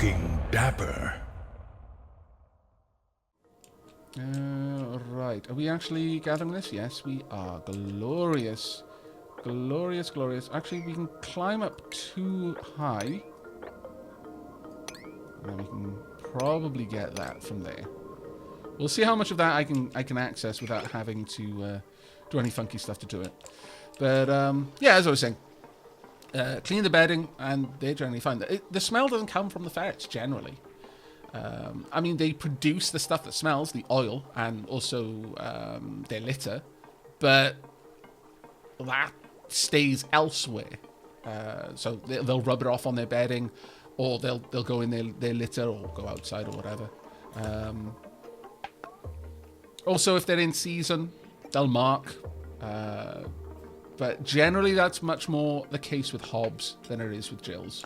Looking dapper. Right. Are we actually gathering this? Yes, we are. Glorious. Glorious, glorious. Actually, we can climb up too high. And we can probably get that from there. We'll see how much of that I can access without having to do any funky stuff to do it. But yeah, as I was saying, clean the bedding, and they're generally fine. The smell doesn't come from the ferrets generally. I mean, they produce the stuff that smells, the oil, and also their litter, but that stays elsewhere. So they'll rub it off on their bedding, or they'll go in their litter, or go outside, or whatever. Also, if they're in season, they'll mark. But generally, that's much more the case with hobs than it is with Jills.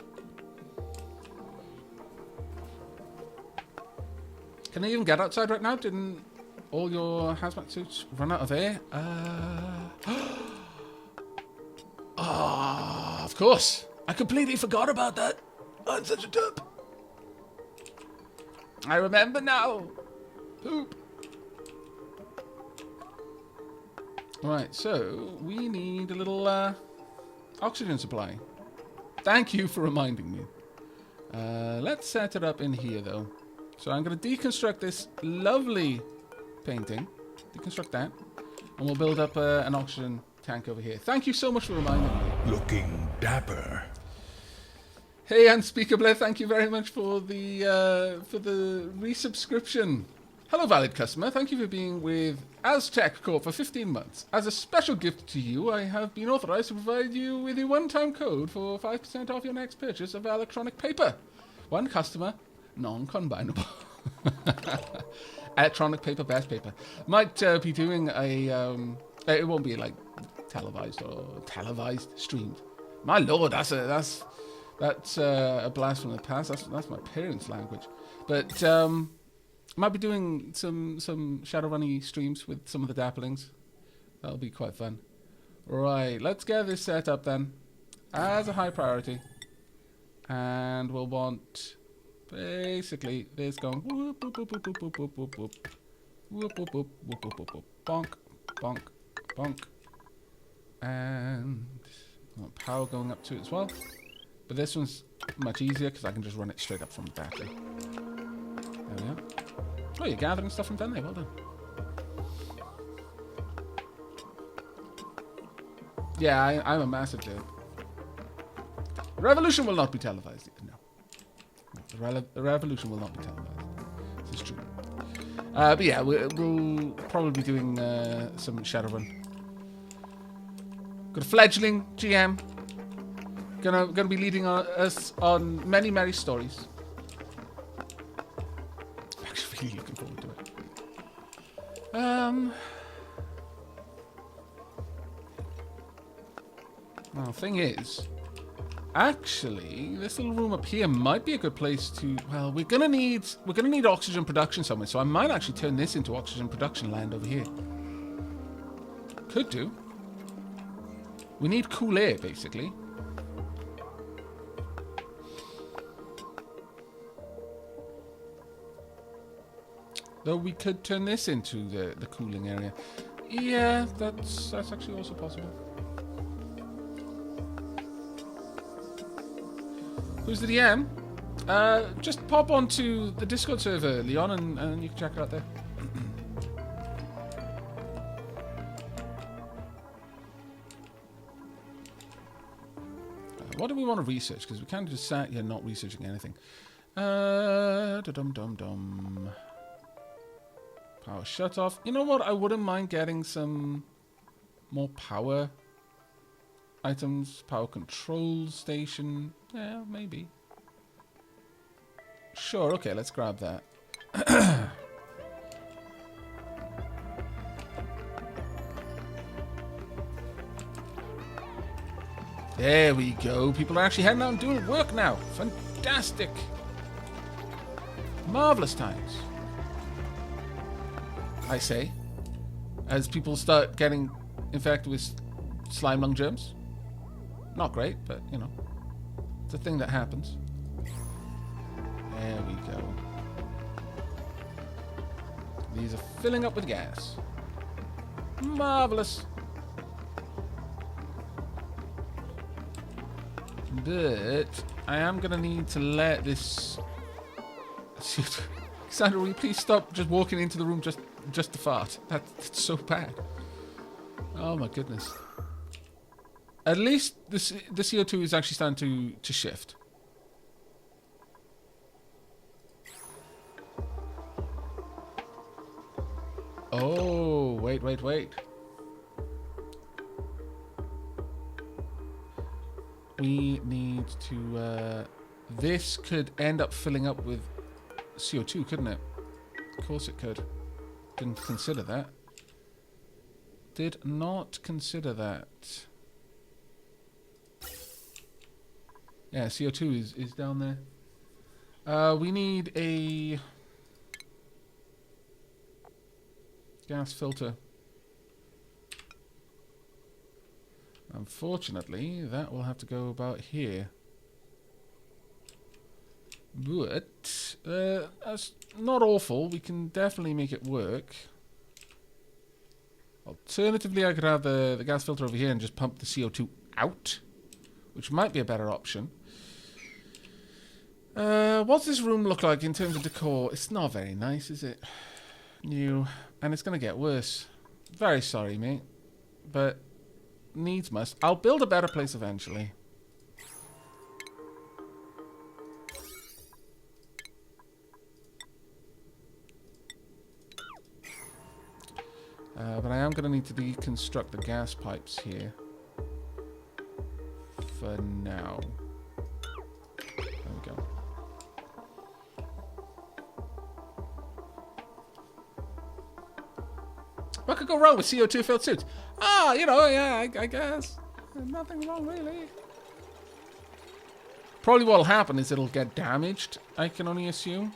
Can they even get outside right now? Didn't all your hazmat suits run out of air? Of course. I completely forgot about that. I'm such a derp. I remember now. Poop. Right, so we need a little oxygen supply. Thank you for reminding me. Let's set it up in here, though. So I'm going to deconstruct this lovely painting. Deconstruct that. And we'll build up an oxygen tank over here. Thank you so much for reminding me. Looking dapper. Hey, Unspeakable, thank you very much for the resubscription. Hello, valid customer. Thank you for being with Aztec Corp for 15 months. As a special gift to you, I have been authorized to provide you with a one-time code for 5% off your next purchase of electronic paper. One customer, non-combinable. Electronic paper, best paper. Might be doing a... it won't be like televised streamed. My lord, that's a blast from the past. That's my parents' language. But might be doing some Shadowrunny streams with some of the Dapplings. That'll be quite fun. Right, let's get this set up then as a high priority, and we'll want basically this going whoop whoop whoop whoop whoop whoop whoop whoop whoop whoop whoop whoop whoop whoop bonk bonk bonk, and power going up to it as well. But this one's much easier because I can just run it straight up from the battery. There we are. Oh, you're gathering stuff from down there. Well done. Yeah, I'm a massive dude. The revolution will not be televised. No. The revolution will not be televised. This is true. But yeah, we'll probably be doing some Shadowrun. Got a fledgling GM. Gonna be leading us on many merry stories. I'm actually really looking forward to it. Well, the thing is, actually, this little room up here might be a good place to. Well, we're gonna need oxygen production somewhere, so I might actually turn this into oxygen production land over here. Could do. We need cool air, basically. Though we could turn this into the cooling area. Yeah, that's actually also possible. Who's the DM? Just pop onto the Discord server, Leon, and you can check it out there. What do we want to research? Because we can't just sat here not researching anything. Dum-dum-dum. Power shut off. You know what? I wouldn't mind getting some more power items. Power control station. Yeah, maybe. Sure, okay, let's grab that. There we go. People are actually heading out and doing work now. Fantastic. Marvelous times. I say, as people start getting infected with slime lung germs. Not great, but you know, it's a thing that happens. There we go. These are filling up with gas. Marvelous. But I am going to need to let this... Sandra, will you please stop just walking into the room just to fart? That's so bad. Oh my goodness. At least the CO2 is actually starting to shift. Oh, wait. We need to... this could end up filling up with CO2, couldn't it? Of course it could. Didn't consider that. Did not consider that. Yeah, CO2 is down there. We need a gas filter. Unfortunately, that will have to go about here. But that's not awful. We can definitely make it work. Alternatively, I could have the gas filter over here and just pump the CO2 out, which might be a better option. What's this room look like in terms of decor? It's not very nice, is it? New. And it's going to get worse. Very sorry, mate. But needs must. I'll build a better place eventually. But I am going to need to deconstruct the gas pipes here. For now. There we go. What could go wrong with CO2 filled suits? Ah, you know, yeah, I guess. There's nothing wrong, really. Probably what'll happen is it'll get damaged, I can only assume.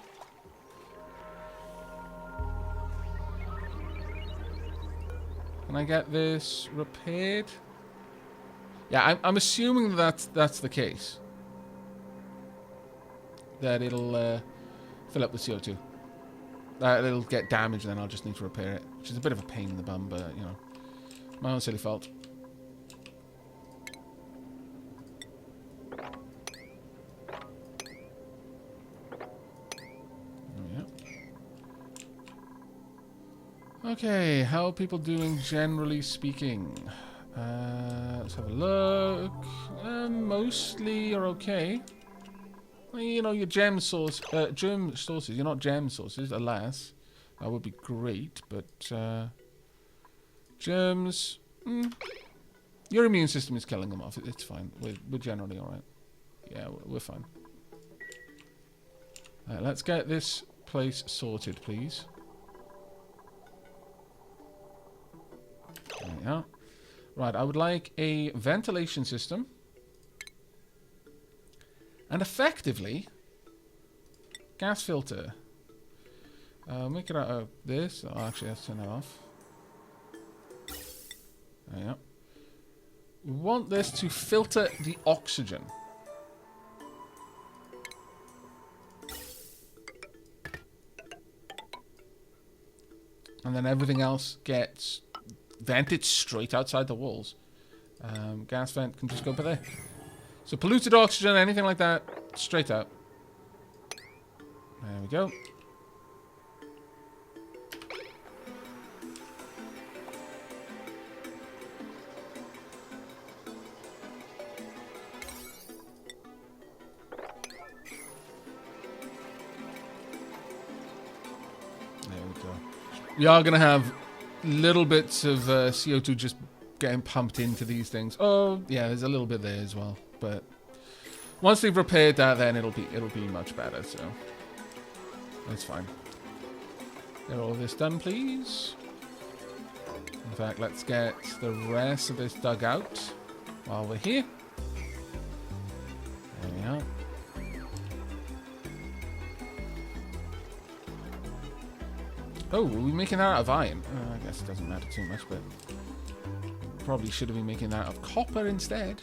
Can I get this repaired? Yeah, I'm assuming that's the case. That it'll fill up with CO2. It'll get damaged and then I'll just need to repair it. Which is a bit of a pain in the bum, but, you know. My own silly fault. Okay, how are people doing generally speaking? Let's have a look. Mostly are okay. Well, you know, your germ sources. You're not gem sources, alas. That would be great, but germs. Your immune system is killing them off. It's fine. We're generally all right. Yeah, we're fine. Right, let's get this place sorted, please. There we are. Right, I would like a ventilation system. And effectively, gas filter. Make it out of this. Oh, actually, let's turn that off. There you go. We want this to filter the oxygen. And then everything else gets vented straight outside the walls. Gas vent can just go over there. So polluted oxygen, anything like that, straight out. There we go. There we go. We are going to have little bits of CO2 just getting pumped into these things. Oh, yeah, there's a little bit there as well. But once they've repaired that, then it'll be much better. So that's fine. Get all this done, please. In fact, let's get the rest of this dug out while we're here. There we are. Oh, were we making that out of iron? I guess it doesn't matter too much, but probably should have been making that out of copper instead.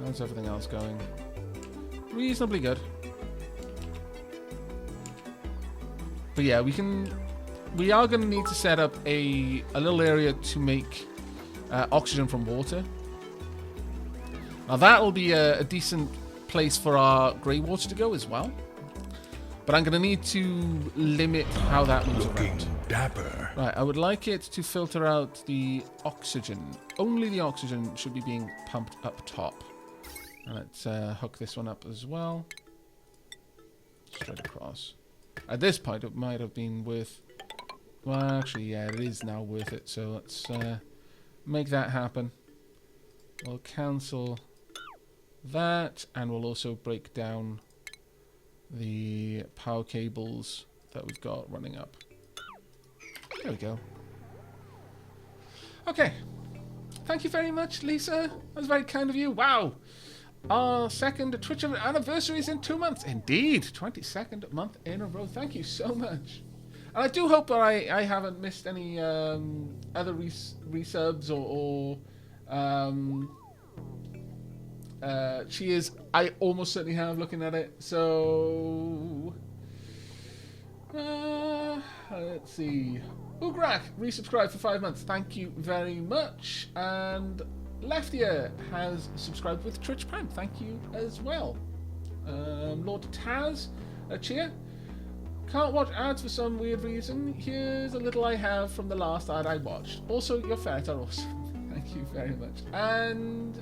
How's everything else going? Reasonably good. But yeah, we are going to need to set up a little area to make oxygen from water. Now that'll be a decent place for our grey water to go as well. But I'm going to need to limit how that moves Looking around. dapper. Right, I would like it to filter out the oxygen. Only the oxygen should be being pumped up top. And let's hook this one up as well. Straight across. At this point, it might have been worth... Well, actually, yeah, it is now worth it. So let's make that happen. We'll cancel that, and we'll also break down the power cables that we've got running up. There we go. Okay. Thank you very much, Lisa. That was very kind of you. Wow. Our second Twitch anniversary is in 2 months. Indeed. 22nd month in a row. Thank you so much. And I do hope that I haven't missed any other resubs or cheers. I almost certainly have, looking at it. So let's see. Ugrak resubscribed for 5 months. Thank you very much. And Leftier has subscribed with Twitch Prime. Thank you as well. Lord Taz, a cheer. Can't watch ads for some weird reason. Here's a little I have from the last ad I watched. Also, your ferrets are awesome. Thank you very much. And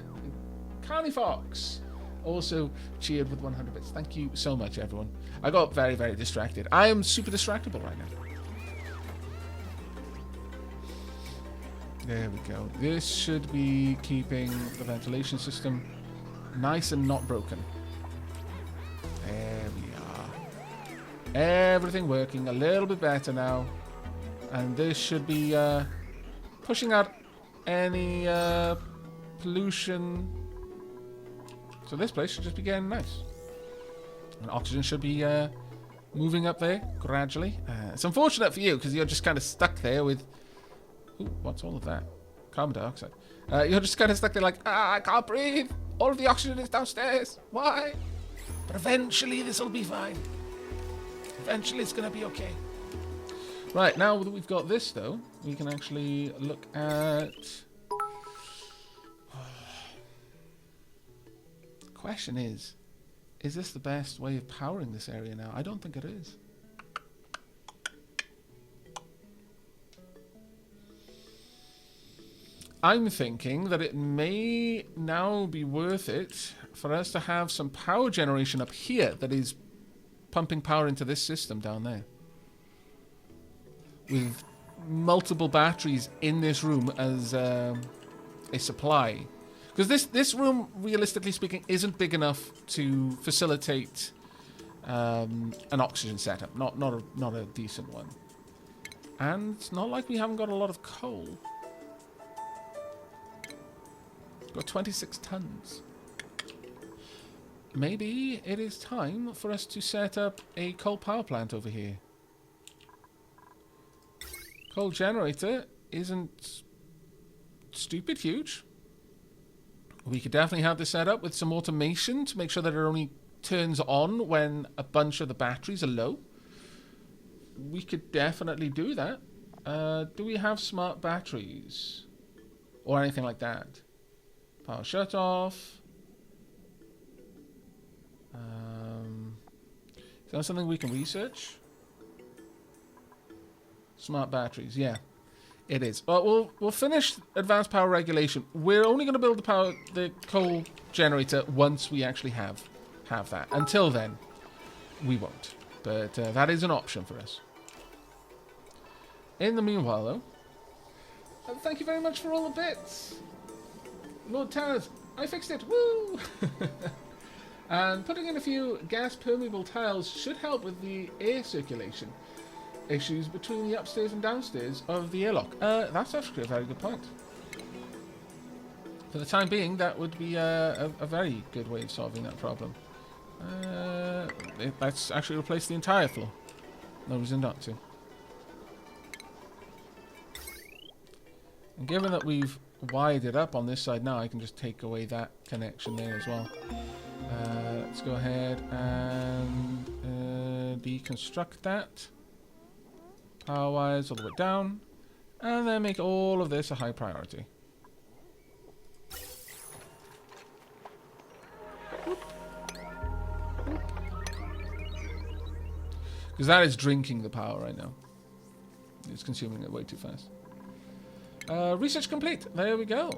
Carly Fox also cheered with 100 bits. Thank you so much, everyone. I got very, very distracted. I am super distractible right now. There we go. This should be keeping the ventilation system nice and not broken. There we are. Everything working a little bit better now. And this should be pushing out any pollution. So this place should just be getting nice. And oxygen should be moving up there gradually. It's unfortunate for you because you're just kind of stuck there with... Ooh, what's all of that? Carbon dioxide. You're just kind of stuck there like, I can't breathe. All of the oxygen is downstairs. Why? But eventually this will be fine. Eventually it's going to be okay. Right, now that we've got this though, we can actually look at... The question is this the best way of powering this area now? I don't think it is. I'm thinking that it may now be worth it for us to have some power generation up here that is pumping power into this system down there. With multiple batteries in this room as a supply. Because this room, realistically speaking, isn't big enough to facilitate an oxygen setup. Not a decent one. And it's not like we haven't got a lot of coal. Got 26 tons. Maybe it is time for us to set up a coal power plant over here. Coal generator isn't stupid huge. We could definitely have this set up with some automation to make sure that it only turns on when a bunch of the batteries are low. We could definitely do that. Do we have smart batteries? Or anything like that? Power shut off. Is that something we can research? Smart batteries, yeah. It is. Well, we'll finish advanced power regulation. We're only going to build the coal generator once we actually have that. Until then, we won't. But that is an option for us. In the meanwhile, though, thank you very much for all the bits. Lord Taz, I fixed it. Woo! And putting in a few gas permeable tiles should help with the air circulation issues between the upstairs and downstairs of the airlock. That's actually a very good point. For the time being, that would be a very good way of solving that problem. Let's actually replace the entire floor. No reason not to. And given that we've wired it up on this side now, I can just take away that connection there as well. Let's go ahead and deconstruct that. Power wires all the way down. And then make all of this a high priority. Because that is drinking the power right now. It's consuming it way too fast. Research complete. There we go.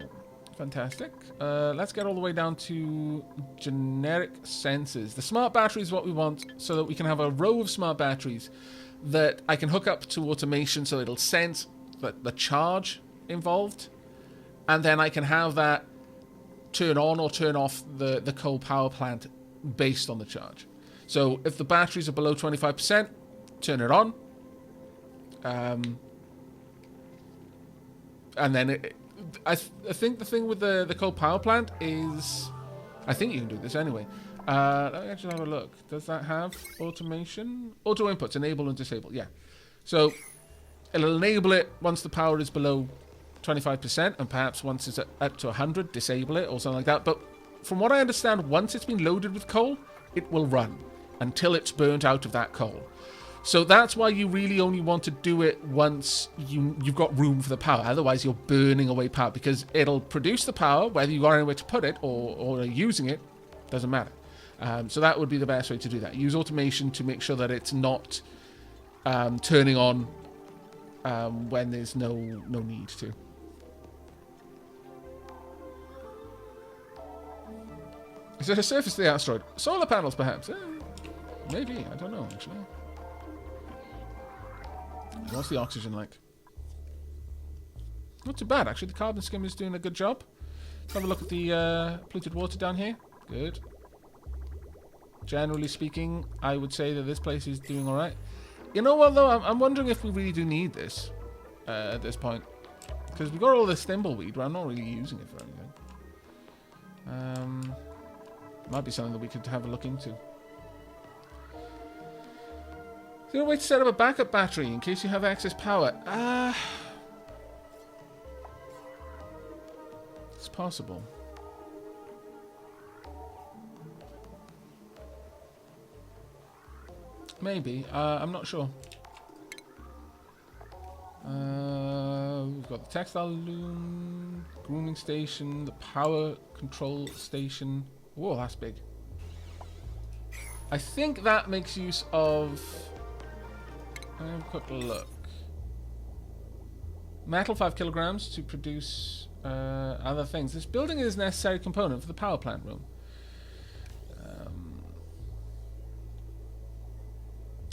Fantastic. Let's get all the way down to generic sensors. The smart battery is what we want so that we can have a row of smart batteries that I can hook up to automation so it'll sense the charge involved. And then I can have that turn on or turn off the coal power plant based on the charge. So if the batteries are below 25%, turn it on. And then I think the thing with the coal power plant is, I think you can do this anyway. Let me actually have a look. Does that have automation? Auto inputs, enable and disable. Yeah. So it'll enable it once the power is below 25%, and perhaps once it's up to 100, disable it or something like that. But from what I understand, once it's been loaded with coal, it will run until it's burnt out of that coal. So that's why you really only want to do it once you've got room for the power. Otherwise, you're burning away power, because it'll produce the power, whether you've got anywhere to put it or are using it, doesn't matter. So that would be the best way to do that. Use automation to make sure that it's not turning on when there's no need to. Is it a surface to the asteroid? Solar panels, perhaps? Maybe. I don't know, actually. What's the oxygen like? Not too bad, actually. The carbon skim is doing a good job. Let's have a look at the polluted water down here. Good. Generally speaking, I would say that this place is doing alright. You know what, though? I'm wondering if we really do need this at this point. Because we've got all this thimbleweed, but I'm not really using it for anything. Might be something that we could have a look into. Is there a way to set up a backup battery in case you have excess power? It's possible. Maybe. I'm not sure. We've got the textile loom, grooming station, the power control station. Whoa, that's big. I think that makes use of... Have a quick look. Metal 5 kilograms to produce other things. This building is a necessary component for the power plant room.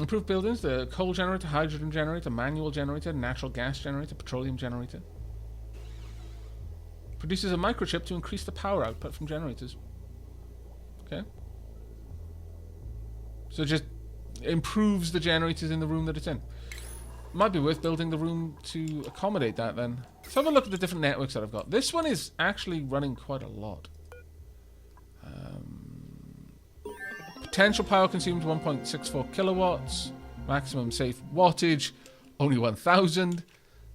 Improved buildings, the coal generator, hydrogen generator, manual generator, natural gas generator, petroleum generator. Produces a microchip to increase the power output from generators. Okay. So just improves the generators in the room that it's in. Might be worth building the room to accommodate that then. Let's have a look at the different networks that I've got. This one is actually running quite a lot. Potential power consumed 1.64 kilowatts. Maximum safe wattage only 1,000.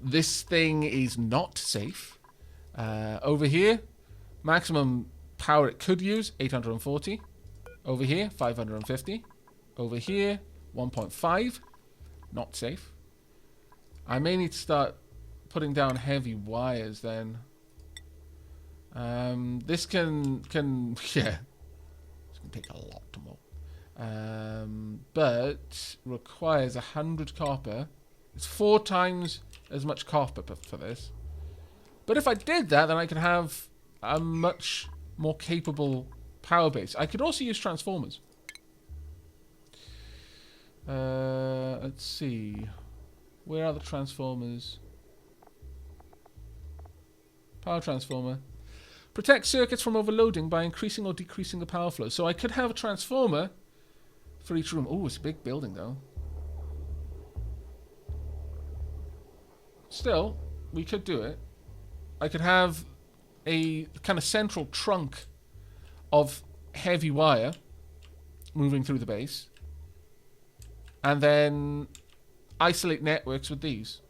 This thing is not safe. Over here, maximum power it could use 840. Over here, 550. Over here, 1.5. Not safe. I may need to start putting down heavy wires then. This can yeah. It's gonna take a lot more. But requires 100 copper. It's 4 times as much copper for this. But if I did that, then I could have a much more capable power base. I could also use transformers. Let's see. Where are the transformers? Power transformer. Protect circuits from overloading by increasing or decreasing the power flow. So I could have a transformer for each room. Oh, it's a big building though. Still, we could do it. I could have a kind of central trunk of heavy wire moving through the base. And then isolate networks with these,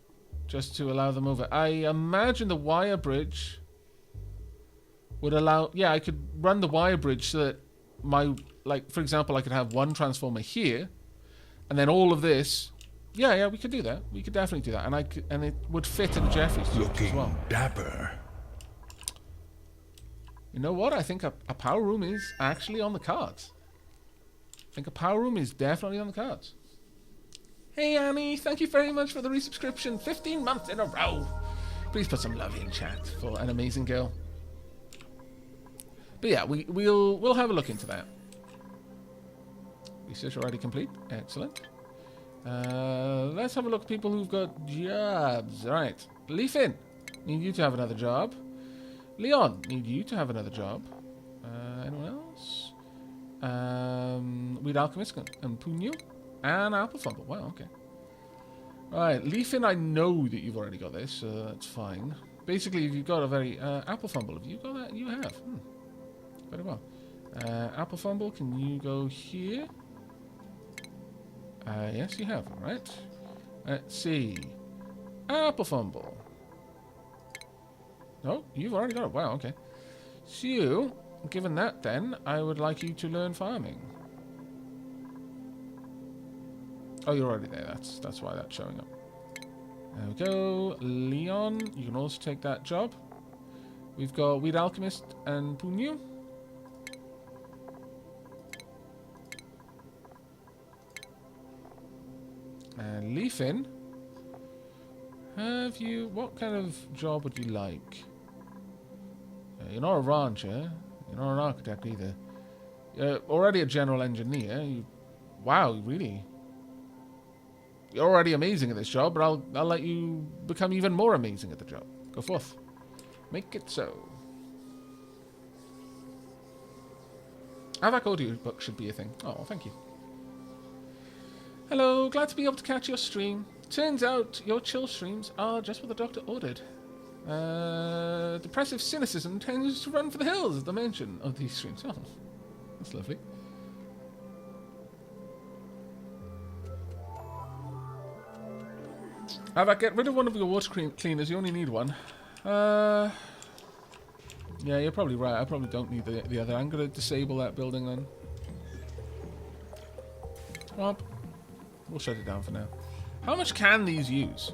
just to allow them over. I imagine the wire bridge would allow... Yeah, I could run the wire bridge so that my... Like, for example, I could have one transformer here, and then all of this... Yeah, we could do that. We could definitely do that. And it would fit in the Jeffrey's storage as Looking well. dapper. You know what? I think a power room is actually on the cards. I think a power room is definitely on the cards. Hey Annie, thank you very much for the resubscription. 15 months in a row. Please put some love in chat for an amazing girl. But yeah, we'll have a look into that. Research already complete. Excellent. Let's have a look at people who've got jobs. Right. Leafin, need you to have another job. Leon, need you to have another job. Anyone else? Weed Alchemist and Punyo. And Apple Fumble. Wow, okay. Right, Leafin, I know that you've already got this, so that's fine. Basically, if you've got a very... Apple Fumble, have you got that? You have. Very well. Apple Fumble, can you go here? Yes, you have. All right. Let's see. Apple Fumble. Oh, you've already got it. Wow, okay. So, given that then, I would like you to learn farming. Oh, you're already there. That's why that's showing up. There we go. Leon, you can also take that job. We've got Weed Alchemist and Punyo. And Leafin, have you... What kind of job would you like? You're not a rancher. You're not an architect either. You're already a general engineer. Wow, really? You're already amazing at this job, but I'll let you become even more amazing at the job. Go forth. Make it so. Aavak audiobook should be a thing. Oh, thank you. Hello, glad to be able to catch your stream. Turns out your chill streams are just what the doctor ordered. Depressive cynicism tends to run for the hills at the mention of these streams. Oh, that's lovely. Aavak, get rid of one of your water cleaners. You only need one. Yeah, you're probably right. I probably don't need the other. I'm going to disable that building then. Well, we'll shut it down for now. How much can these use?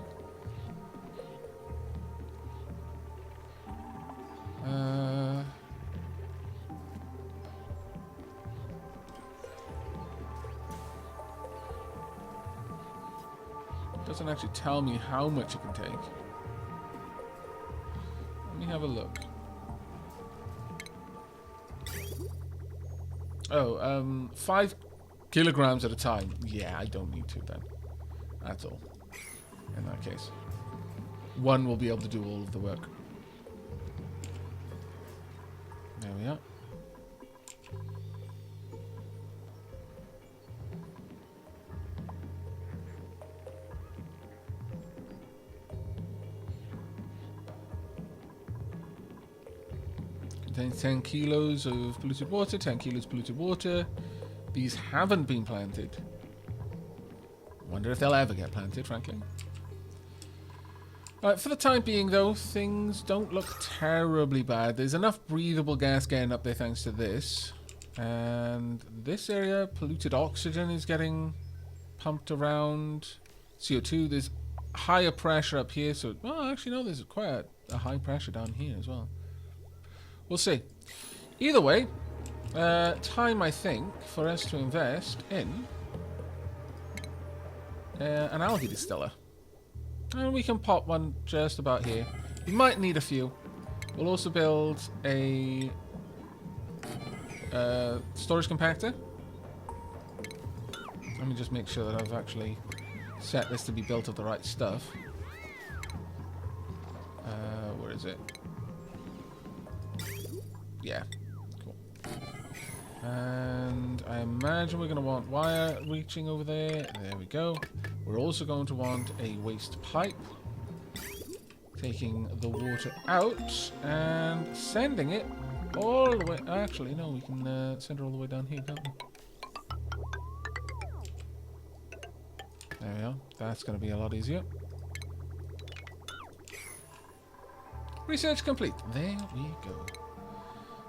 Doesn't actually tell me how much it can take. Let me have a look. Oh, 5 kilograms at a time. Yeah, I don't need to then. That's all. In that case. One will be able to do all of the work. There we are. Contains 10 kilos of polluted water, 10 kilos polluted water. These haven't been planted. Wonder if they'll ever get planted, frankly. For the time being, though, things don't look terribly bad. There's enough breathable gas getting up there thanks to this. And this area, polluted oxygen is getting pumped around. CO2, there's higher pressure up here. So, well, actually, no, there's quite a high pressure down here as well. We'll see. Either way, time, I think, for us to invest in an algae distiller. And we can pop one just about here. We might need a few. We'll also build a storage compactor. Let me just make sure that I've actually set this to be built of the right stuff. Where is it? Yeah, cool. And I imagine we're going to want wire reaching over there. There we go. We're also going to want a waste pipe. Taking the water out and sending it all the way... Actually, no, we can send it all the way down here, can't we? There we are. That's going to be a lot easier. Research complete. There we go.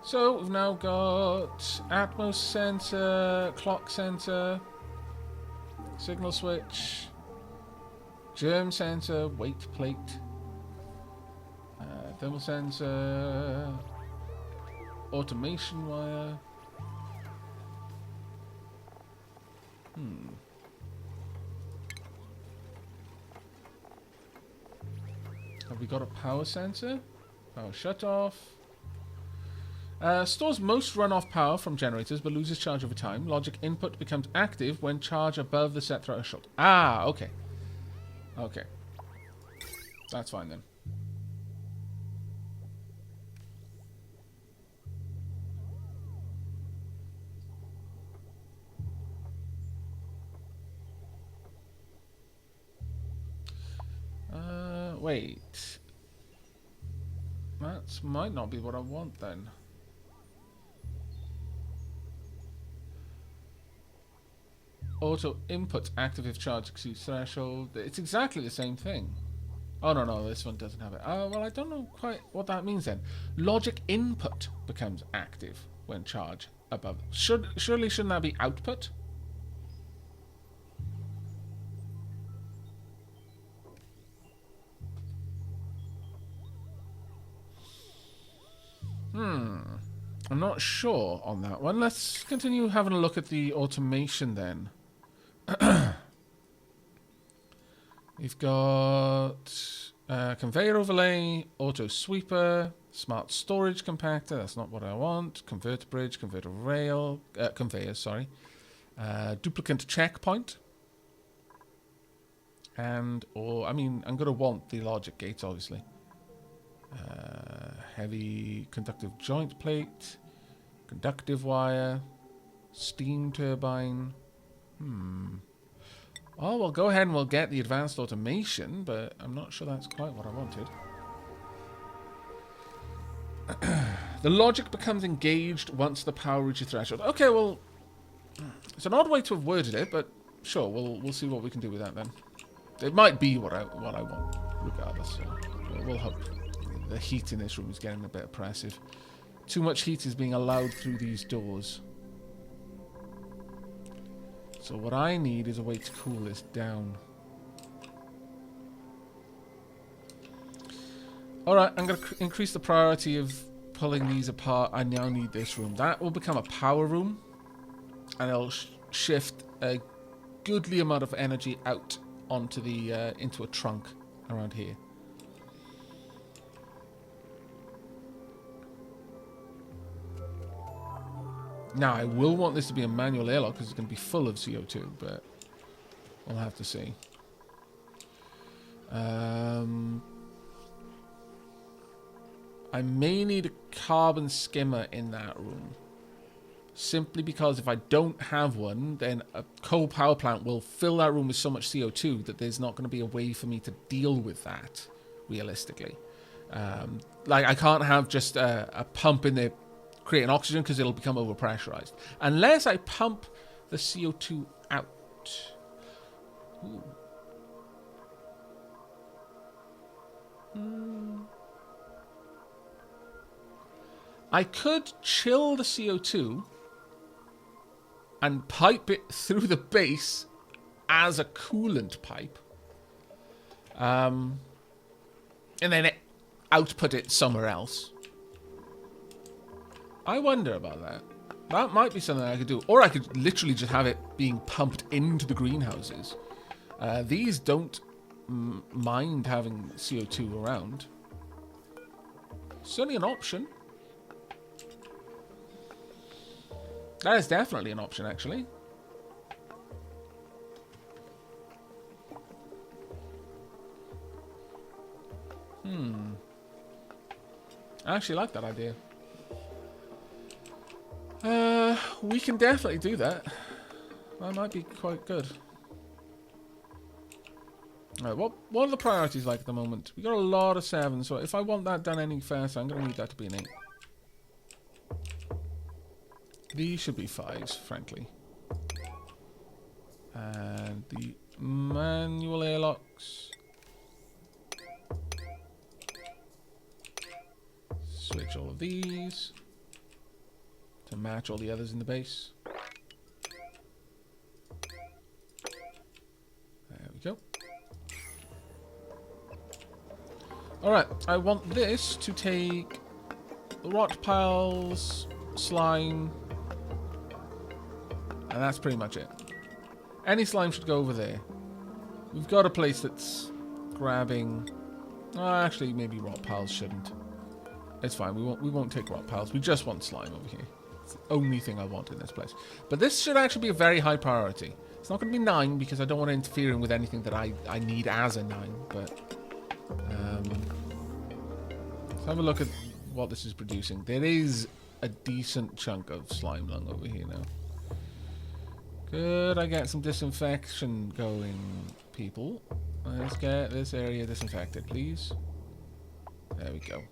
So we've now got Atmos sensor, clock sensor, signal switch, germ sensor, weight plate, thermal sensor, automation wire. Have we got a power sensor? Power shut off. Stores most runoff power from generators but loses charge over time. Logic input becomes active when charge above the set threshold. Ah, okay. Okay. That's fine then. Wait. That might not be what I want then. Auto input active if charge exceeds threshold. It's exactly the same thing. Oh no, this one doesn't have it. Well, I don't know quite what that means then. Logic input becomes active when charge above. Surely shouldn't that be output? I'm not sure on that one. Let's continue having a look at the automation then. We've got conveyor overlay, auto sweeper, smart storage compactor. That's not what I want. Converter bridge, converter rail, conveyor, sorry. Duplicate checkpoint. And, I'm going to want the logic gates, obviously. Heavy conductive joint plate, conductive wire, steam turbine. Oh, we'll go ahead and we'll get the advanced automation, but I'm not sure that's quite what I wanted. The logic becomes engaged once the power reaches threshold. Okay, well, it's an odd way to have worded it, but sure, we'll see what we can do with that then. It might be what I want, regardless. So we'll hope. The heat in this room is getting a bit oppressive. Too much heat is being allowed through these doors. So what I need is a way to cool this down. Alright, I'm going to increase the priority of pulling these apart. I now need this room. That will become a power room. And it'll shift a goodly amount of energy out onto the into a trunk around here. Now, I will want this to be a manual airlock because it's going to be full of CO2, but we'll have to see. I may need a carbon skimmer in that room. Simply because if I don't have one, then a coal power plant will fill that room with so much CO2 that there's not going to be a way for me to deal with that, realistically. Like, I can't have just a pump in there creating oxygen because it'll become overpressurized. Unless I pump the CO2 out. Ooh. I could chill the CO2 and pipe it through the base as a coolant pipe. And then output it somewhere else. I wonder about that. That might be something I could do. Or I could literally just have it being pumped into the greenhouses. These don't mind having CO2 around. Certainly an option. That is definitely an option, actually. I actually like that idea. We can definitely do that. That might be quite good. Alright, what are the priorities like at the moment? We got a lot of 7, so if I want that done any faster, I'm going to need that to be an 8. These should be 5s, frankly. And the manual airlocks. Switch all of these. match all the others in the base. There we go. Alright, I want this to take rot piles, slime, and that's pretty much it. Any slime should go over there. We've got a place that's grabbing... actually, maybe rot piles shouldn't. It's fine, we won't take rot piles. We just want slime over here. It's the only thing I want in this place. But this should actually be a very high priority. It's not going to be 9 because I don't want to interfere with anything that I need as a 9, but... let's have a look at what this is producing. There is a decent chunk of slime lung over here now. Could I get some disinfection going, people? Let's get this area disinfected, please. There we go.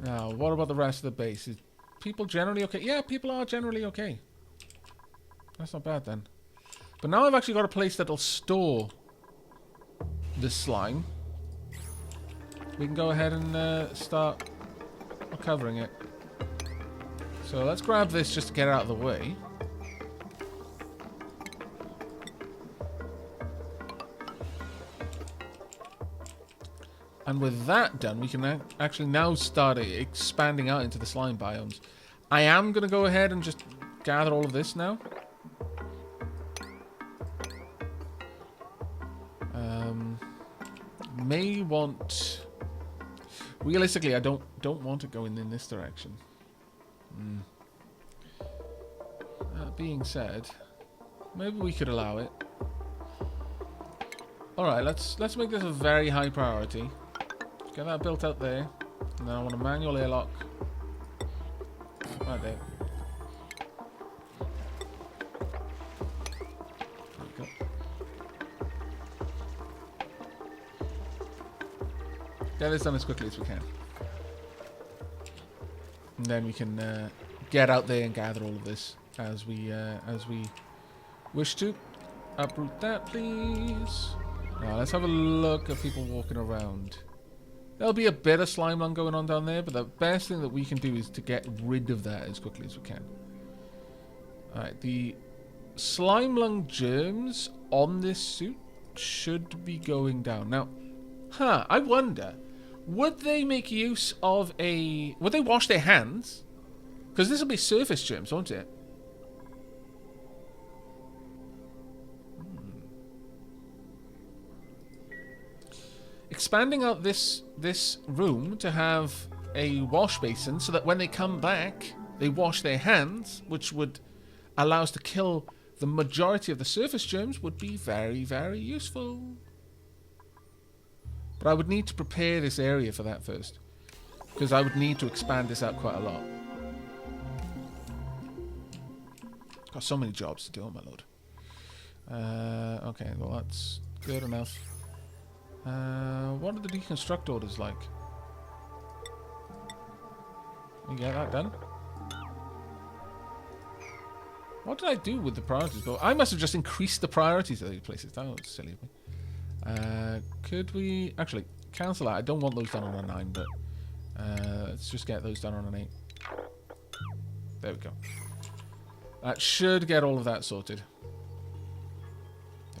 Now, what about the rest of the base? Is people generally okay? Yeah, people are generally okay. That's not bad then. But now I've actually got a place that'll store this slime. We can go ahead and start recovering it. So let's grab this just to get it out of the way. And with that done, we can actually now start expanding out into the slime biomes. I am going to go ahead and just gather all of this now. May want... Realistically, I don't want it going in this direction. That being said, maybe we could allow it. Alright, let's make this a very high priority. Get that built out there. And then I want a manual airlock. Right there. There we go. Get this done as quickly as we can. And then we can get out there and gather all of this as we wish to. Uproot that, please. Now, let's have a look at people walking around. There'll be a bit of slime lung going on down there, but the best thing that we can do is to get rid of that as quickly as we can. Alright, the slime lung germs on this suit should be going down. Now, I wonder, would they make use of a... Would they wash their hands? Because this will be surface germs, won't it? Expanding out this room to have a wash basin so that when they come back, they wash their hands, which would allow us to kill the majority of the surface germs, would be very, very useful. But I would need to prepare this area for that first, because I would need to expand this out quite a lot. Got so many jobs to do, oh my lord. Okay, well that's good enough. What are the deconstruct orders like? You get that done? What did I do with the priorities? Well, I must have just increased the priorities of these places. That was silly of me. Could we... Actually, cancel that. I don't want those done on a 9, but... let's just get those done on an 8. There we go. That should get all of that sorted.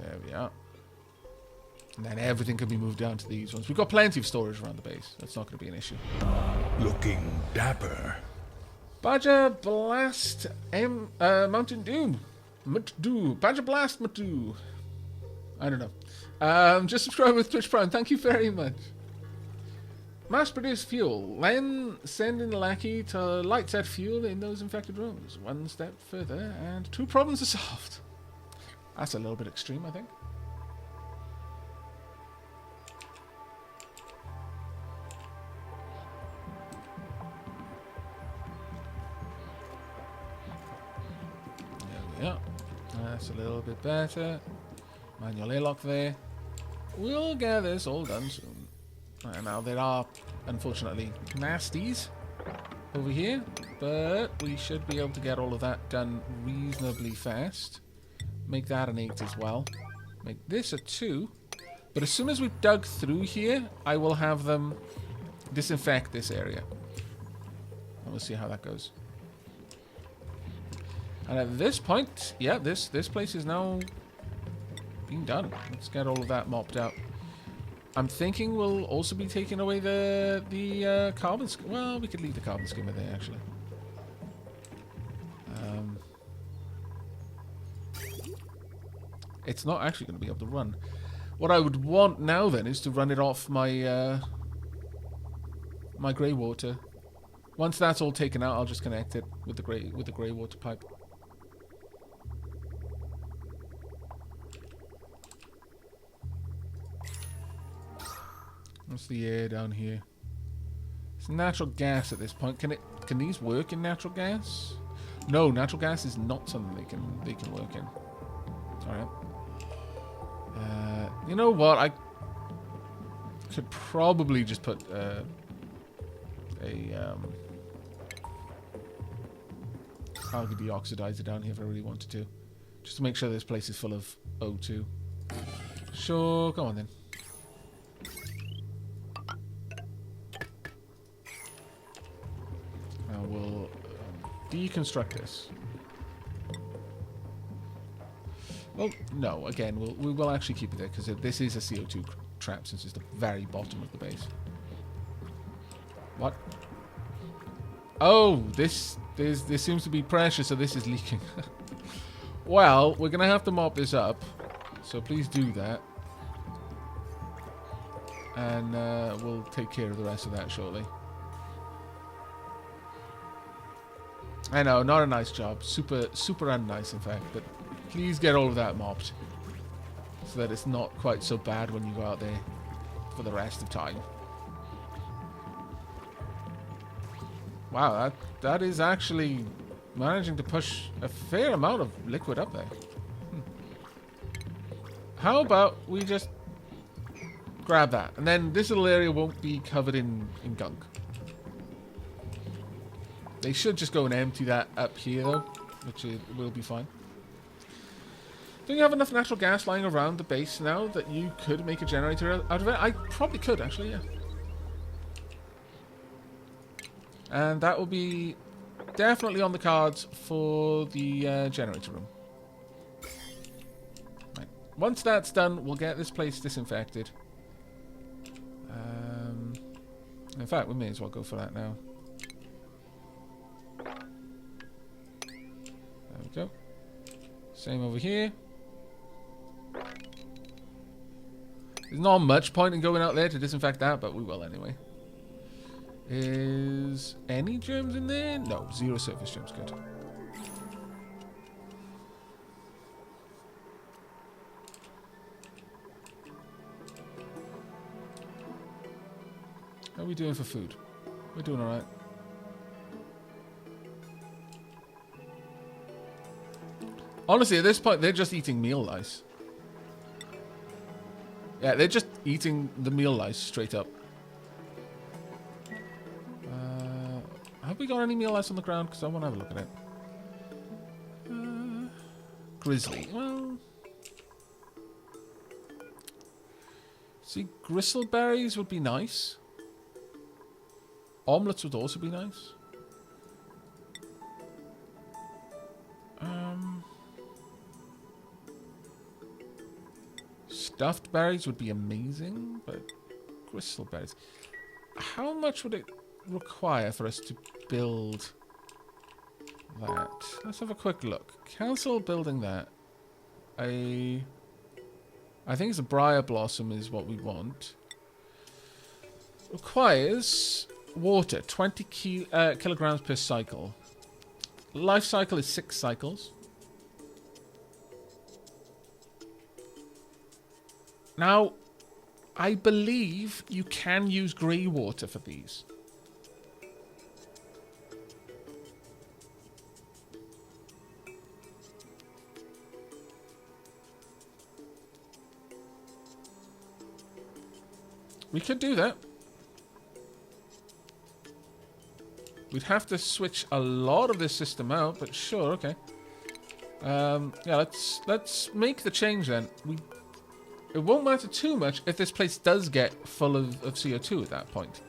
There we are. And then everything can be moved down to these ones. We've got plenty of storage around the base. That's not going to be an issue. Looking dapper. Badger Blast Mountain Dew. Mutdu. Badger Blast Mutdu. I don't know. Just subscribe with Twitch Prime. Thank you very much. Mass-produced fuel. Then send in the lackey to light set fuel in those infected rooms. One step further and 2 problems are solved. That's a little bit extreme, I think. Yeah, that's a little bit better. Manual airlock there. We'll get this all done soon. Right, now there are, unfortunately, nasties over here, but we should be able to get all of that done reasonably fast. Make that an 8 as well. Make this a 2. But as soon as we've dug through here, I will have them disinfect this area. And we'll see how that goes. And at this point, yeah, this place is now being done. Let's get all of that mopped out. I'm thinking we'll also be taking away the carbon skim. Well, we could leave the carbon skimmer there, actually. It's not actually going to be able to run. What I would want now then is to run it off my my grey water. Once that's all taken out, I'll just connect it with the grey water pipe. What's the air down here? It's natural gas at this point. Can these work in natural gas? No, natural gas is not something they can work in. All right. You know what? I could probably just put algae deoxidizer down here if I really wanted to, just to make sure this place is full of O2. Sure, go on then. Now we'll deconstruct this. Well, no, again, we will actually keep it there, because this is a CO2 trap, since it's the very bottom of the base. What? Oh, this seems to be pressure, so this is leaking. Well, we're going to have to mop this up, so please do that. And we'll take care of the rest of that shortly. I know, not a nice job. Super unnice, in fact, but please get all of that mopped, so that it's not quite so bad when you go out there for the rest of time. Wow, that is actually managing to push a fair amount of liquid up there. How about we just grab that, and then this little area won't be covered in gunk. They should just go and empty that up here, though, which will be fine. Do you have enough natural gas lying around the base now that you could make a generator out of it? I probably could, actually, yeah. And that will be definitely on the cards for the generator room. Right. Once that's done, we'll get this place disinfected. In fact, we may as well go for that now. There we go. Same over here. There's not much point in going out there to disinfect that, but we will anyway. Is any germs in there? No, 0 surface germs. Good. How are we doing for food? We're doing alright. Honestly, at this point, they're just eating meal lice. Yeah, they're just eating the meal lice straight up. Have we got any meal lice on the ground? Because I want to have a look at it. Grizzly. Well, see, gristleberries would be nice. Omelets would also be nice. Stuffed berries would be amazing, but gristleberries. How much would it require for us to build that? Let's have a quick look. Cancel building that. I think it's a briar blossom is what we want. Requires water, 20 kilograms per cycle. Life cycle is 6 cycles. Now, I believe you can use grey water for these. We could do that. We'd have to switch a lot of this system out, but sure, okay. Yeah, let's make the change then. It won't matter too much if this place does get full of CO2 at that point.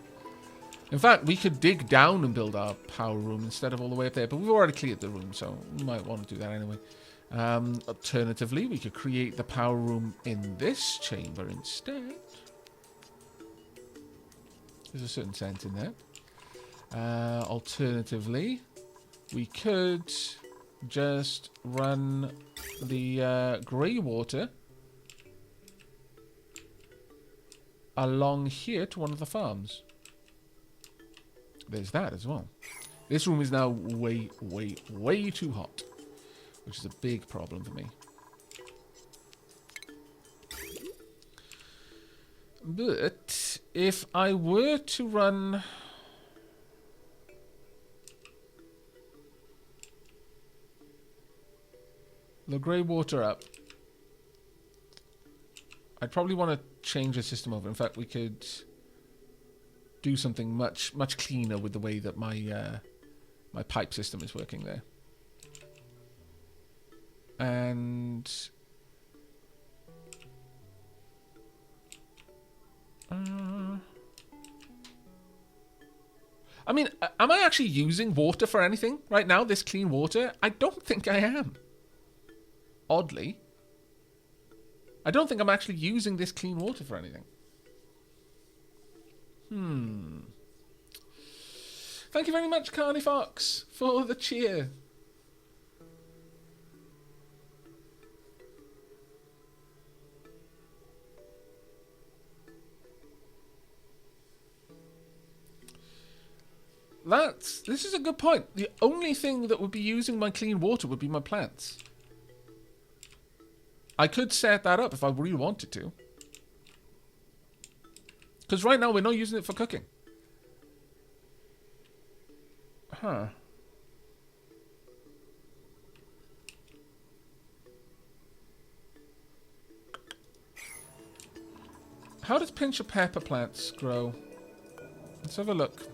In fact, we could dig down and build our power room instead of all the way up there, but we've already cleared the room, so we might want to do that anyway. Alternatively, we could create the power room in this chamber instead. There's a certain sense in there. Alternatively, we could just run the grey water along here to one of the farms. There's that as well. This room is now way, way, way too hot, which is a big problem for me. But if I were to run the grey water up, I'd probably want to change the system over. In fact, we could do something much, much cleaner with the way that my my pipe system is working there. And I mean, am I actually using water for anything right now? This clean water? I don't think I am. Oddly, I don't think I'm actually using this clean water for anything. Thank you very much, Carney Fox, for the cheer. This is a good point. The only thing that would be using my clean water would be my plants. I could set that up if I really wanted to. Because right now we're not using it for cooking. Huh. How does pinch of pepper plants grow? Let's have a look.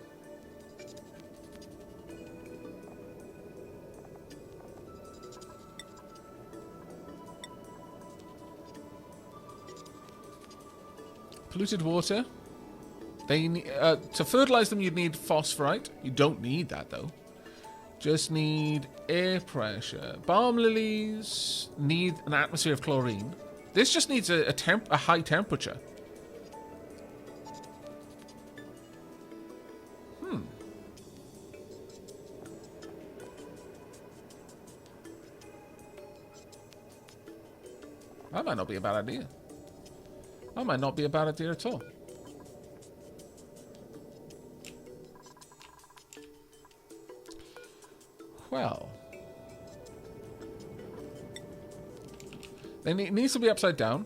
Polluted water. They to fertilize them, you'd need phosphorite. You don't need that though. Just need air pressure. Balm lilies need an atmosphere of chlorine. This just needs a high temperature. That might not be a bad idea. That might not be a bad idea at all. Well. It needs to be upside down.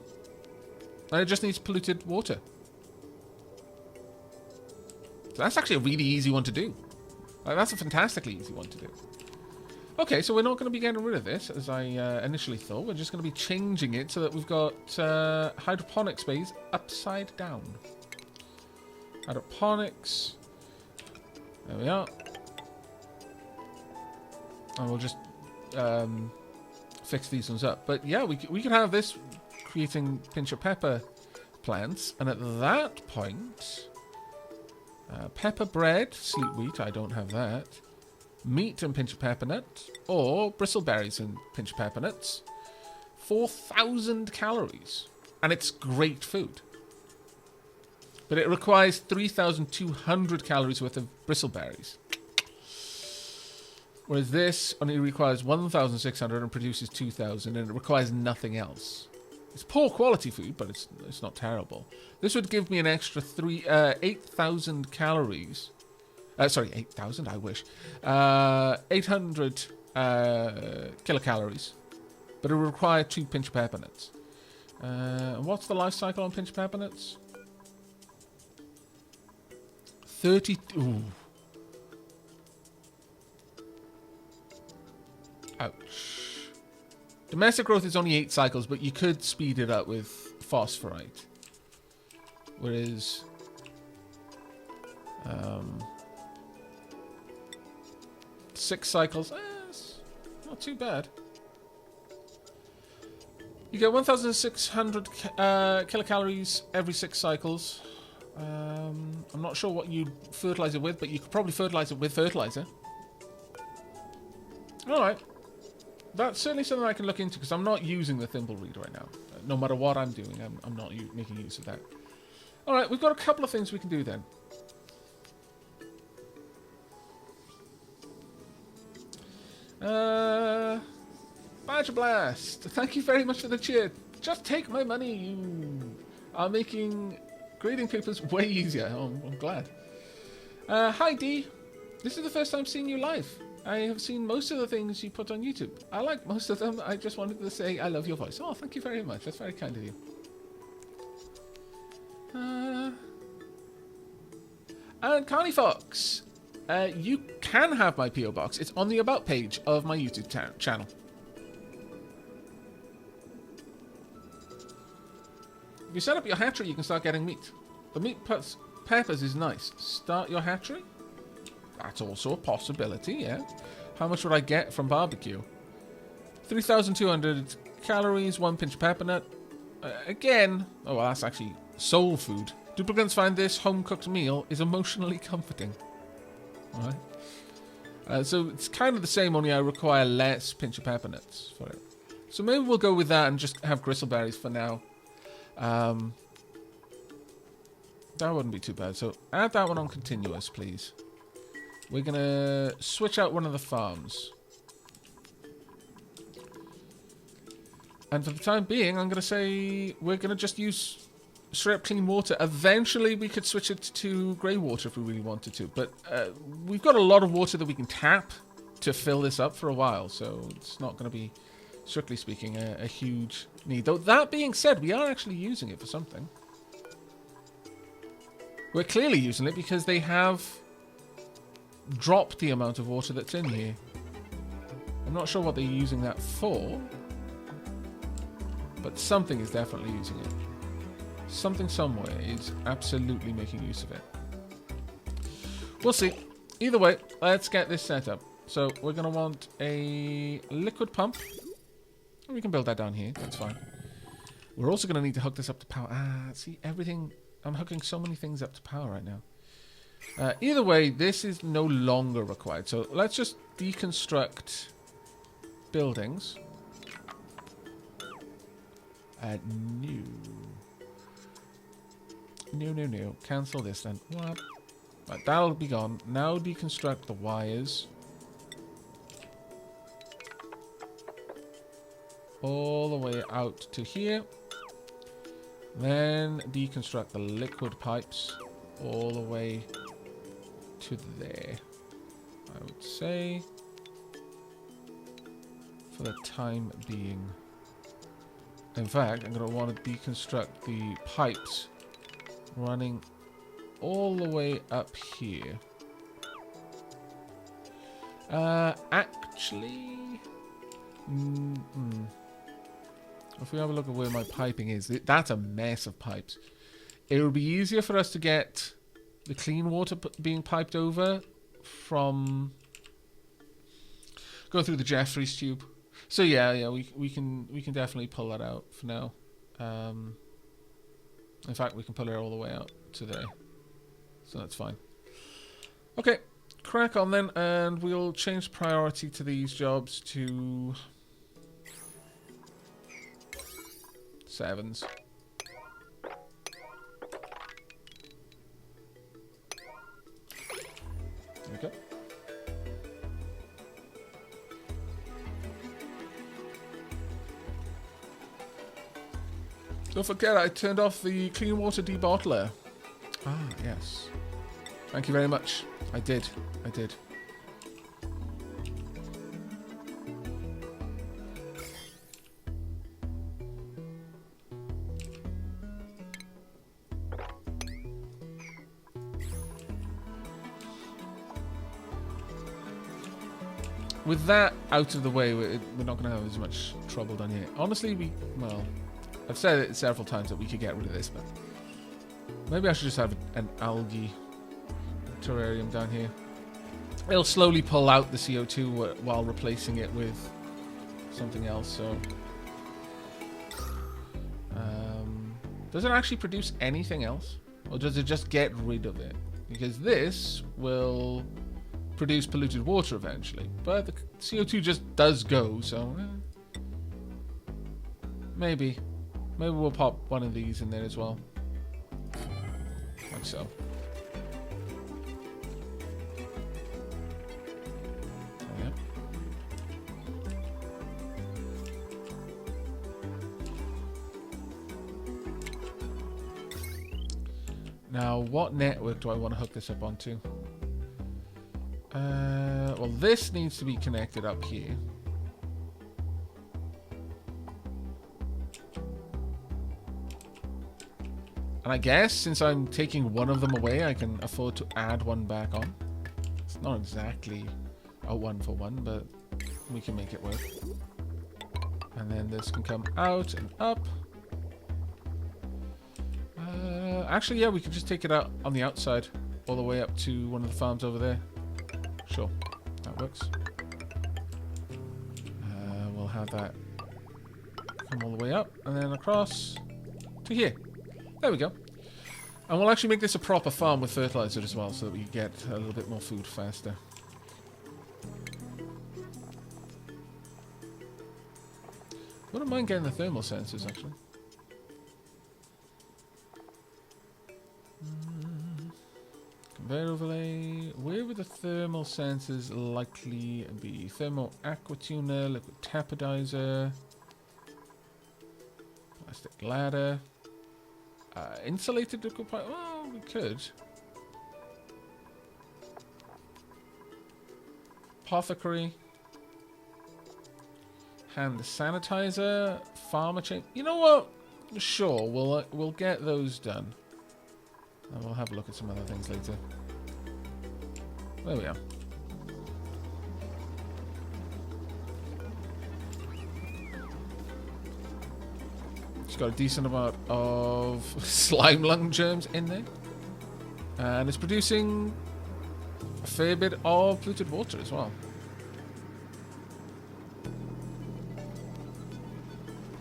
And it just needs polluted water. So that's actually a really easy one to do. Like, that's a fantastically easy one to do. Okay, so we're not going to be getting rid of this, as I initially thought. We're just going to be changing it so that we've got hydroponic space upside down. Hydroponics. There we are. And we'll just fix these ones up. But yeah, we could have this creating pinch of pepper plants. And at that point, pepper bread, sweet wheat, I don't have that. Meat and pinch of pepper nut, or bristleberries and pinch of pepper nuts. 4,000 calories. And it's great food. But it requires 3,200 calories worth of bristleberries. Whereas this only requires 1,600 and produces 2,000, and it requires nothing else. It's poor quality food, but it's not terrible. This would give me an extra 8,000 calories. Sorry, 8,000, I wish. 800 kilocalories. But it would require 2 pinch of pepper nuts. What's the life cycle on pinch of pepper nuts? 30... Ooh. Ouch. Domestic growth is only 8 cycles, but you could speed it up with phosphorite. Whereas... 6 cycles, it's not too bad. You get 1,600 kilocalories every 6 cycles. I'm not sure what you fertilize it with, but you could probably fertilize it with fertilizer. Alright. That's certainly something I can look into, because I'm not using the thimbleweed right now. No matter what I'm doing, I'm not making use of that. Alright, we've got a couple of things we can do then. Badger Blast, thank you very much for the cheer. Just take my money, you are making grading papers way easier. Oh, I'm glad. Hi D, this is the first time seeing you live. I have seen most of the things you put on YouTube. I like most of them. I just wanted to say I love your voice. Oh, thank you very much. That's very kind of you. And Carney Fox, you can have my PO box. It's on the About page of my YouTube channel. If you set up your hatchery, you can start getting meat. The meat peppers is nice. Start your hatchery? That's also a possibility, yeah. How much would I get from barbecue? 3,200 calories, 1 pinch of pepper nut. Again, oh well, that's actually soul food. Duplicants find this home-cooked meal is emotionally comforting. Alright. So it's kind of the same, only I require less pinch of pepper nuts for it. So maybe we'll go with that and just have gristleberries for now. That wouldn't be too bad. So add that one on continuous, please. We're going to switch out one of the farms. And for the time being, I'm going to say we're going to just use straight up clean water. Eventually, we could switch it to grey water if we really wanted to. But we've got a lot of water that we can tap to fill this up for a while. So it's not going to be, strictly speaking, a huge need. Though that being said, we are actually using it for something. We're clearly using it because they have dropped the amount of water that's in here. I'm not sure what they're using that for, but something is definitely using it. Something somewhere is absolutely making use of it. We'll see. Either way, let's get this set up. So we're going to want a liquid pump. We can build that down here. That's fine. We're also going to need to hook this up to power. See, everything. I'm hooking so many things up to power right now. Either way, this is no longer required. So let's just deconstruct buildings. New. New. Cancel this then. What? Right, that'll be gone. Now deconstruct the wires. All the way out to here. Then deconstruct the liquid pipes all the way to there. I would say for the time being. In fact, I'm going to want to deconstruct the pipes running all the way up here. Actually, if we have a look at where my piping is, that's a mess of pipes. It would be easier for us to get the clean water being piped over from going through the Jeffries tube. So yeah, we can definitely pull that out for now. In fact, we can pull it all the way out to there. So that's fine. Okay, crack on then, and we'll change priority to these jobs to 7s. Okay. Don't forget, I turned off the clean water debottler. Ah, yes. Thank you very much. I did. With that out of the way, we're not going to have as much trouble done here. Honestly, well, I've said it several times that we could get rid of this, but maybe I should just have an algae terrarium down here. It'll slowly pull out the CO2 while replacing it with something else, so... does it actually produce anything else? Or does it just get rid of it? Because this will produce polluted water eventually. But the CO2 just does go, so... maybe. Maybe we'll pop one of these in there as well. Like so. Yep. Now, what network do I want to hook this up onto? Well, this needs to be connected up here. And I guess, since I'm taking one of them away, I can afford to add one back on. It's not exactly a one-for-one, but we can make it work. And then this can come out and up. Actually, yeah, we can just take it out on the outside, all the way up to one of the farms over there. Sure, that works. We'll have that come all the way up, and then across to here. There we go. And we'll actually make this a proper farm with fertilizer as well, so that we get a little bit more food faster. Wouldn't mind getting the thermal sensors, actually. Conveyor overlay. Where would the thermal sensors likely be? Thermal aqua tuner, liquid tapidizer, plastic ladder, insulated liquid pipe. Well, we could. Apothecary. Hand sanitizer. Farmer chain. You know what? Sure, we'll get those done. And we'll have a look at some other things later. There we are. It's got a decent amount of slime lung germs in there. And it's producing a fair bit of polluted water as well.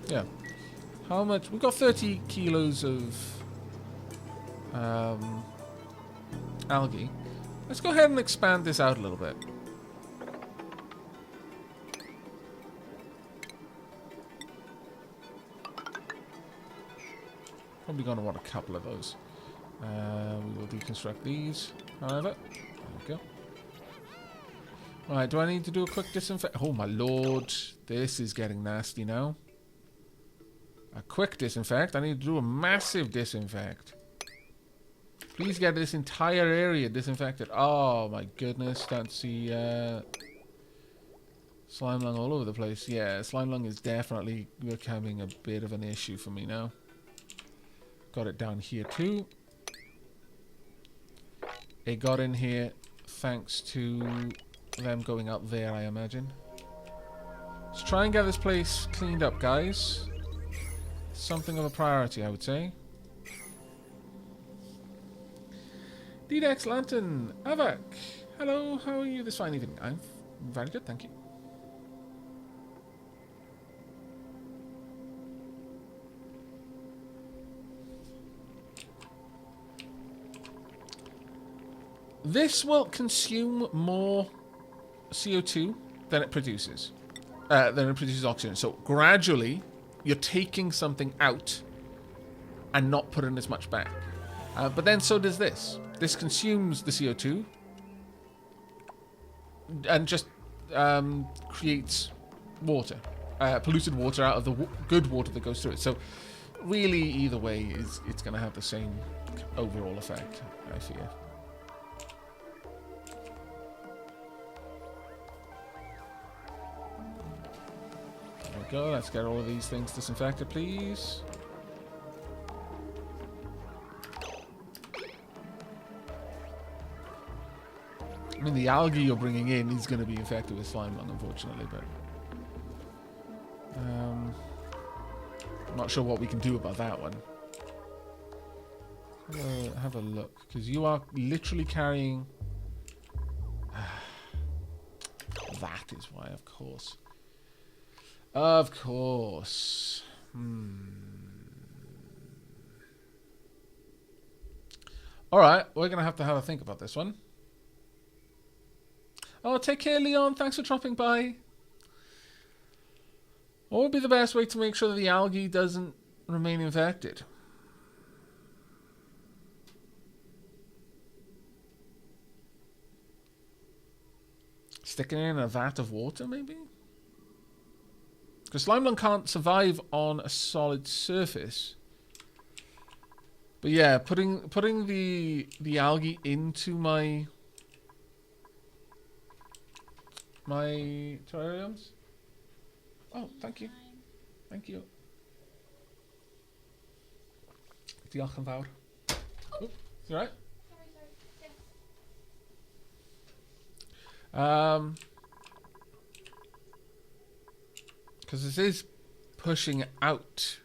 Yeah. How much? We've got 30 kilos of algae. Let's go ahead and expand this out a little bit. Probably going to want a couple of those. We will deconstruct these, however. There we go. Right, do I need to do a quick disinfect? Oh my lord, this is getting nasty now. A quick disinfect? I need to do a massive disinfect. Please get this entire area disinfected. Oh my goodness, starting to see slime lung all over the place. Yeah, slime lung is definitely becoming a bit of an issue for me now. Got it down here too. It got in here thanks to them going out there, I imagine. Let's try and get this place cleaned up, guys. Something of a priority, I would say. D-Dex Lantern, Aavak. Hello, how are you this fine evening? I'm very good, thank you. This will consume more CO2 than it produces. Oxygen. So gradually, you're taking something out and not putting as much back. But then so does this. This consumes the CO2 and just creates water. Polluted water out of the good water that goes through it. So really, either way, it's going to have the same overall effect, I fear. There we go. Let's get all of these things disinfected, please. I mean, the algae you're bringing in is going to be infected with slime lung, unfortunately, but I'm not sure what we can do about that one. Have a look, because you are literally carrying... That is why, of course. Of course. Alright, we're going to have a think about this one. Oh, take care, Leon. Thanks for dropping by. What would be the best way to make sure that the algae doesn't remain infected? Sticking it in a vat of water, maybe? Because slime lung can't survive on a solid surface. But yeah, putting the algae into my terrariums. Oh, thank you. Thank you. Diolch yn fawr. Oh, you alright? Because this is pushing out.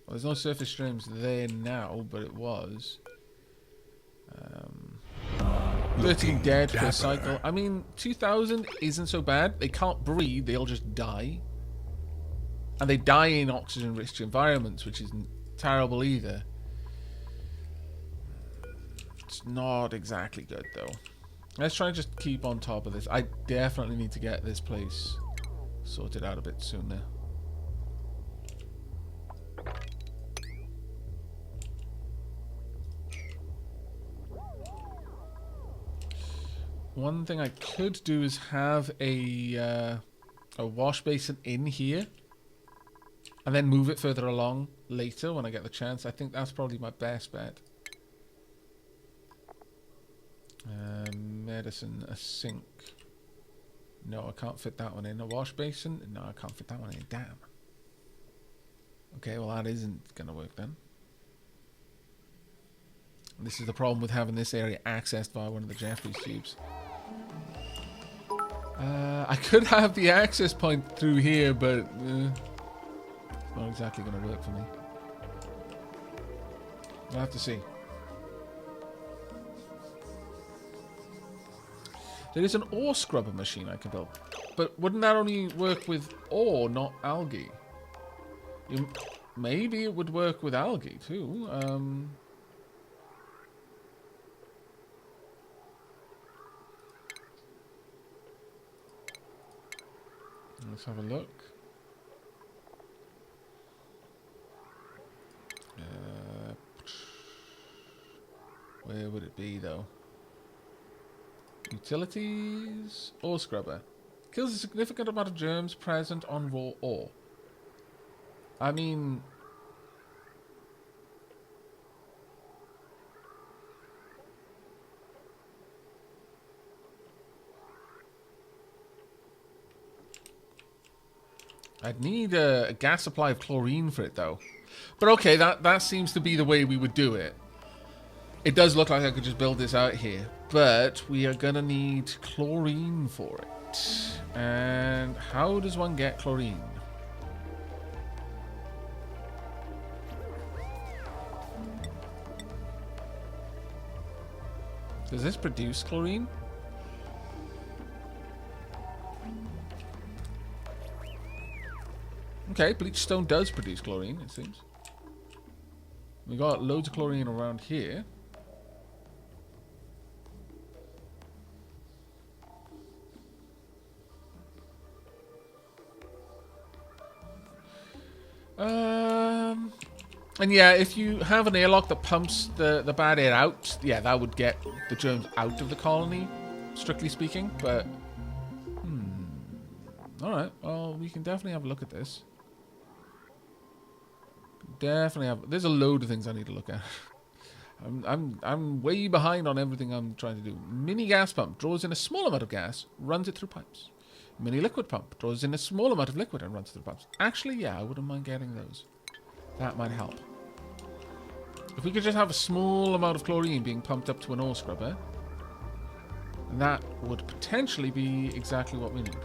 Well, there's no surface streams there now, but it was. 13 dead per cycle. I mean, 2,000 isn't so bad. They can't breathe, they'll just die. And they die in oxygen-rich environments, which isn't terrible either. It's not exactly good, though. Let's try and just keep on top of this. I definitely need to get this place sorted out a bit sooner. One thing I could do is have a wash basin in here, and then move it further along later when I get the chance. I think that's probably my best bet. Medicine, a sink. No, I can't fit that one in. A wash basin? No, I can't fit that one in. Damn. Okay, well that isn't going to work then. This is the problem with having this area accessed via one of the Jeffries tubes. I could have the access point through here, but it's not exactly going to work for me. We'll have to see. There is an ore scrubber machine I can build, but wouldn't that only work with ore, not algae? Maybe it would work with algae too. Let's have a look. Where would it be though? Utilities. Ore scrubber. Kills a significant amount of germs present on raw ore. I mean... I'd need a gas supply of chlorine for it, though. But okay, that seems to be the way we would do it. It does look like I could just build this out here. But we are going to need chlorine for it. And how does one get chlorine? Does this produce chlorine? Okay, bleach stone does produce chlorine, it seems. We got loads of chlorine around here. And yeah, if you have an airlock that pumps the bad air out, yeah, that would get the germs out of the colony, strictly speaking, but... Alright, well, we can definitely have a look at this. Definitely have... There's a load of things I need to look at. I'm way behind on everything I'm trying to do. Mini gas pump draws in a small amount of gas, runs it through pipes. Mini liquid pump draws in a small amount of liquid and runs through pipes. Actually, yeah, I wouldn't mind getting those. That might help. If we could just have a small amount of chlorine being pumped up to an ore scrubber, that would potentially be exactly what we need.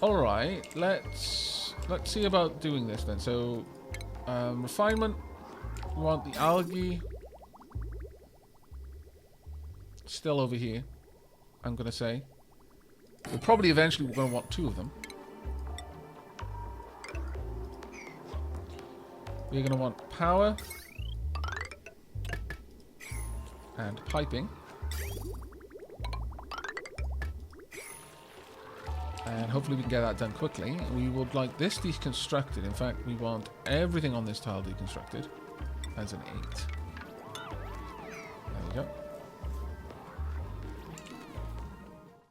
Alright, let's see about doing this then. So, refinement, we want the algae still over here, I'm going to say. We'll probably eventually we're going to want two of them. We're going to want power. and piping. And hopefully we can get that done quickly. We would like this deconstructed. In fact, we want everything on this tile deconstructed. As an 8.